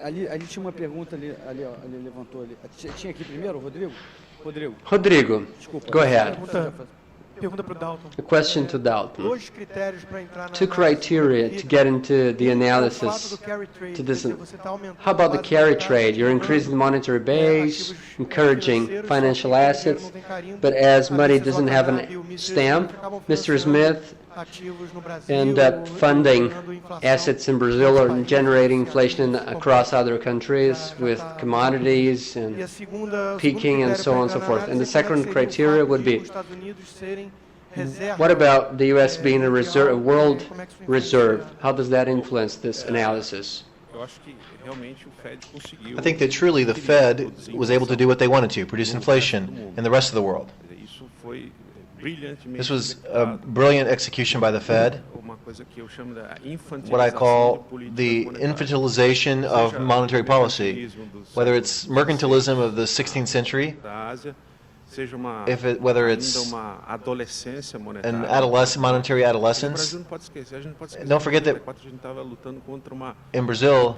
Ali tinha uma pergunta ali, ó, ali levantou ali. Tinha aqui primeiro, Rodrigo? Rodrigo, Desculpa. go ahead. Pergunta para o Dalton. A question to Dalton. Dois critérios para entrar na Two criteria to get into the analysis to this. How about the carry trade? You're increasing the monetary base, encouraging financial assets, but as money doesn't have a stamp, Mr. Smith end up funding assets in Brazil or generating inflation across other countries with commodities and peaking and so on and so forth. And the second criteria would be, what about the U.S. being a world reserve? How does that influence this analysis? I think that truly the Fed was able to do what they wanted to, produce inflation in the rest of the world. This was a brilliant execution by the Fed, what I call the infantilization of monetary policy, whether it's mercantilism of the 16th century, whether it's an monetary adolescence. Don't forget that in Brazil,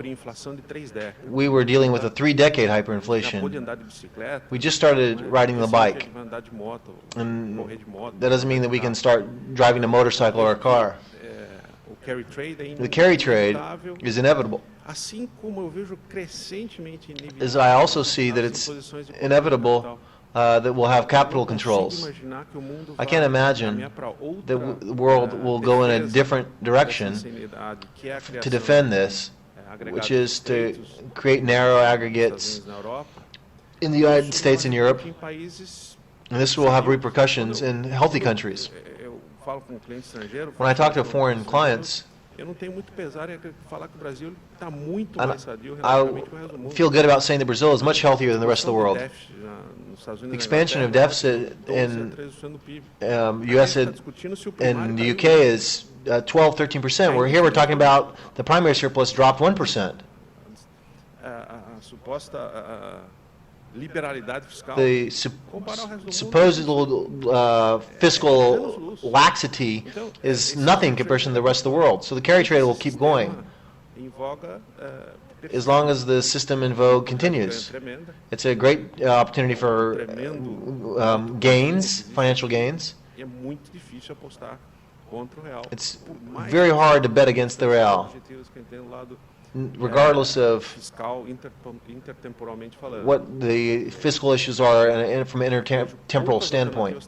we were dealing with a 3-decade hyperinflation. We just started riding the bike, and that doesn't mean that we can start driving a motorcycle or a car. The carry trade is inevitable. As I also see that it's inevitable that we'll have capital controls. I can't imagine that the world will go in a different direction to defend this, which is to create narrow aggregates in the United States and Europe, and this will have repercussions in healthy countries. When I talk to foreign clients, I feel good about saying that Brazil is much healthier than the rest of the world. The expansion of deficit in U.S. and the UK is 12-13%. We're talking about the primary surplus dropped 1%. The supposed fiscal laxity is nothing in comparison to the rest of the world. So the carry trade will keep going as long as the system in vogue continues. It's a great opportunity for gains, financial gains. It's very hard to bet against the real, regardless of what the fiscal issues are from an intertemporal standpoint.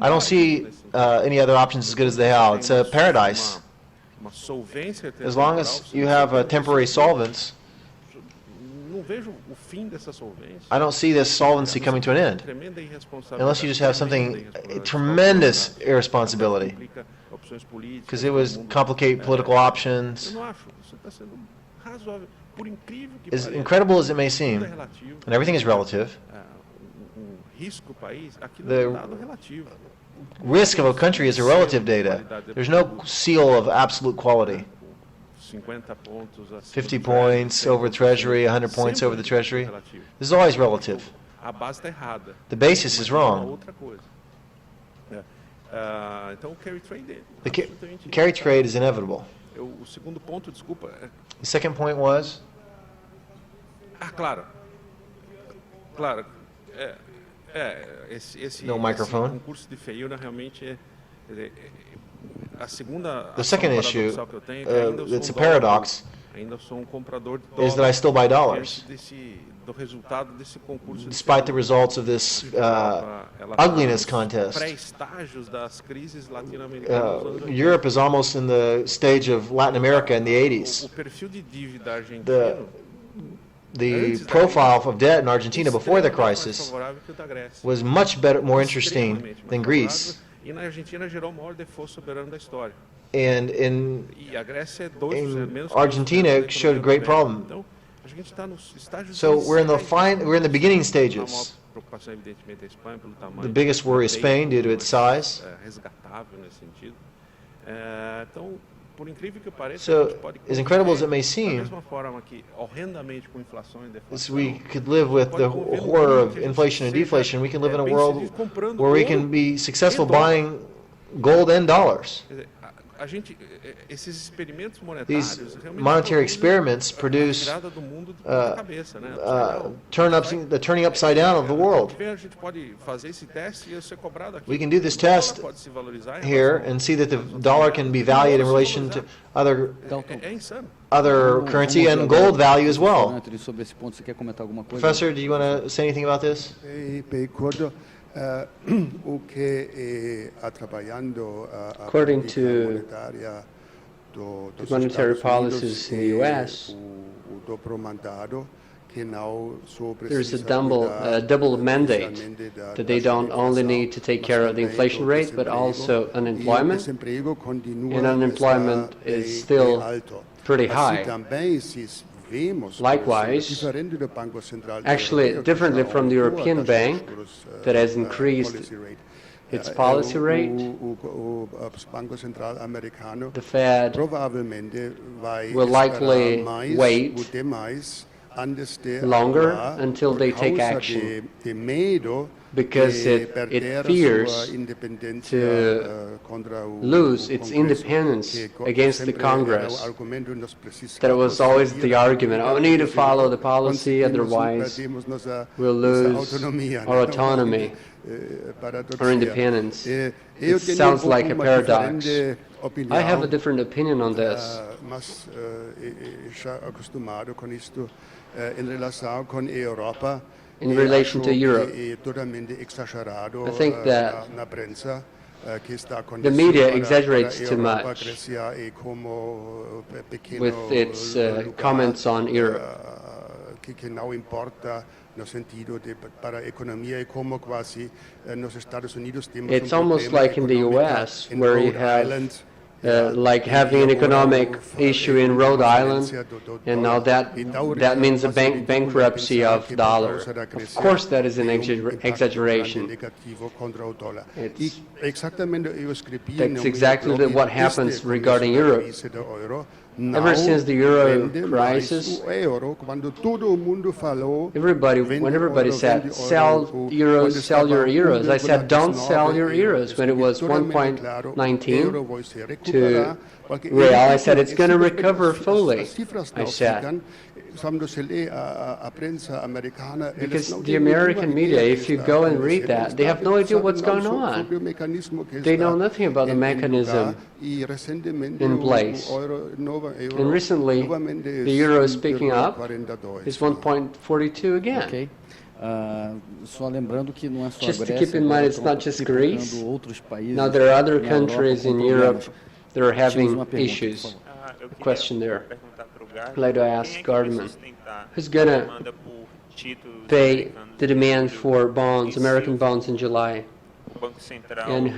I don't see any other options as good as the real. It's a paradise. As long as you have temporary solvents, I don't see this solvency coming to an end, unless you just have something, tremendous irresponsibility, because it would complicate political options. As incredible as it may seem, and everything is relative, the risk of a country is a relative data. There's no seal of absolute quality. 50 points over Treasury, 100 points over the Treasury. This is always relative. The basis is wrong. The carry trade is inevitable. The second point was? No microphone. The second issue, that's a paradox, is that I still buy dollars, despite the results of this ugliness contest. Europe is almost in the stage of Latin America in the 80s. The profile of debt in Argentina before the crisis was much better, more interesting than Greece. And in Argentina showed a great problem. So we're in the beginning stages. The biggest worry is Spain due to its size. So, as incredible as it may seem, we could live with the horror of inflation and deflation. We can live in a world where we can be successful buying gold and dollars. These monetary experiments produce the turning upside down of the world. We can do this test here and see that the dollar can be valued in relation to other currency and gold value as well. Antony, sobre esse ponto, você quer comentar alguma coisa? Professor, do you want to say anything about this? According to the monetary policies in the U.S., there's a double mandate that they don't only need to take care of the inflation rate, but also unemployment, and unemployment is still pretty high. Likewise, actually differently from the European Bank that has increased its policy rate, the Fed will likely wait longer until they take action, because it fears to lose its independence against the Congress. That was always the argument. Oh, we need to follow the policy, otherwise we'll lose our autonomy, our independence. It sounds like a paradox. I have a different opinion on this. In relation to Europe, I think that the media exaggerates too much with its comments on Europe. It's almost like in the U.S., where you have like having an economic issue in Rhode Island, and now that means a bankruptcy of the dollar. Of course, that is an exaggeration. That's exactly what happens regarding Europe. Ever since the euro crisis, when everybody said, sell your euros, I said, don't sell your euros. When it was 1.19 to real, I said, it's going to recover fully, I said. Because the American media, if you go and read that, they have no idea what's going on. They know nothing about the mechanism in place. And recently, the euro is picking up. It's 1.42 again. Okay. Just to keep in mind, it's not just Greece. Now, there are other countries in Europe that are having issues. A question there. I'd like to ask Gardimam, who's going to pay the demand for bonds, American bonds in July? And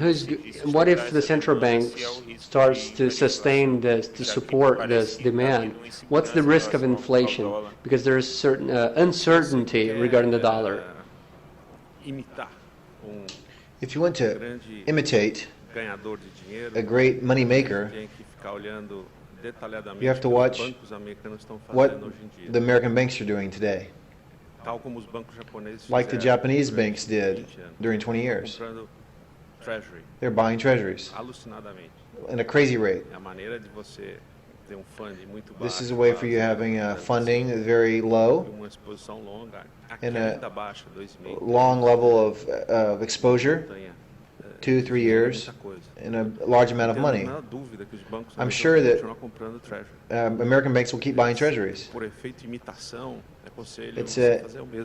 what if the central bank starts to sustain this, to support this demand? What's the risk of inflation? Because there is certain uncertainty regarding the dollar. If you want to imitate a great money maker, you have to watch what the American banks are doing today, like the Japanese banks did during 20 years. They're buying treasuries at a crazy rate. This is a way for you having funding very low and a long level of exposure, 2-3 years, and a large amount of money. I'm sure that American banks will keep buying treasuries.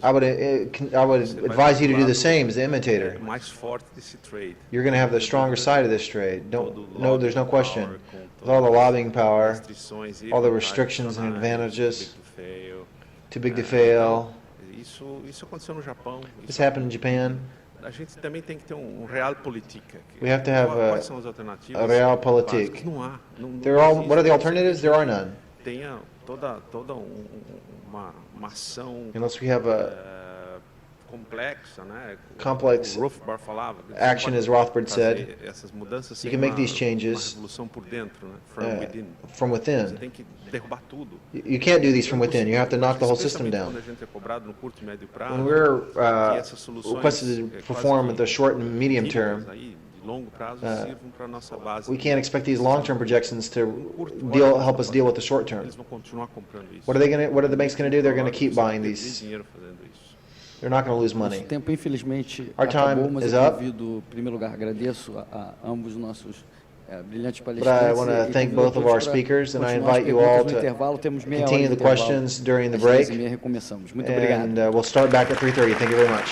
I would advise you to do the same as the imitator. You're going to have the stronger side of this trade. There's no question. With all the lobbying power, all the restrictions and advantages, too big to fail. This happened in Japan. We have to have a realpolitik. What are the alternatives? There are none. Unless we have a complex action, as Rothbard said, you can make these changes from within. You can't do these from within. You have to knock the whole system down. When we're requested to perform at the short and medium term, we can't expect these long-term projections to help us deal with the short term. What are the banks going to do? They're going to keep buying these. They're not going to lose money. Tempo, infelizmente, Our time acabou, mas is eu up. convido, em primeiro lugar, agradeço a ambos nossos brilhantes But I palestrantes. want to thank both of our speakers, and I continuar as invite you all perguntas no to intervalo. Temos meia hora continue de the intervalo. questions during the Às break, 13h30 recomeçamos. Muito obrigado. and we'll start back at 3:30. Thank you very much.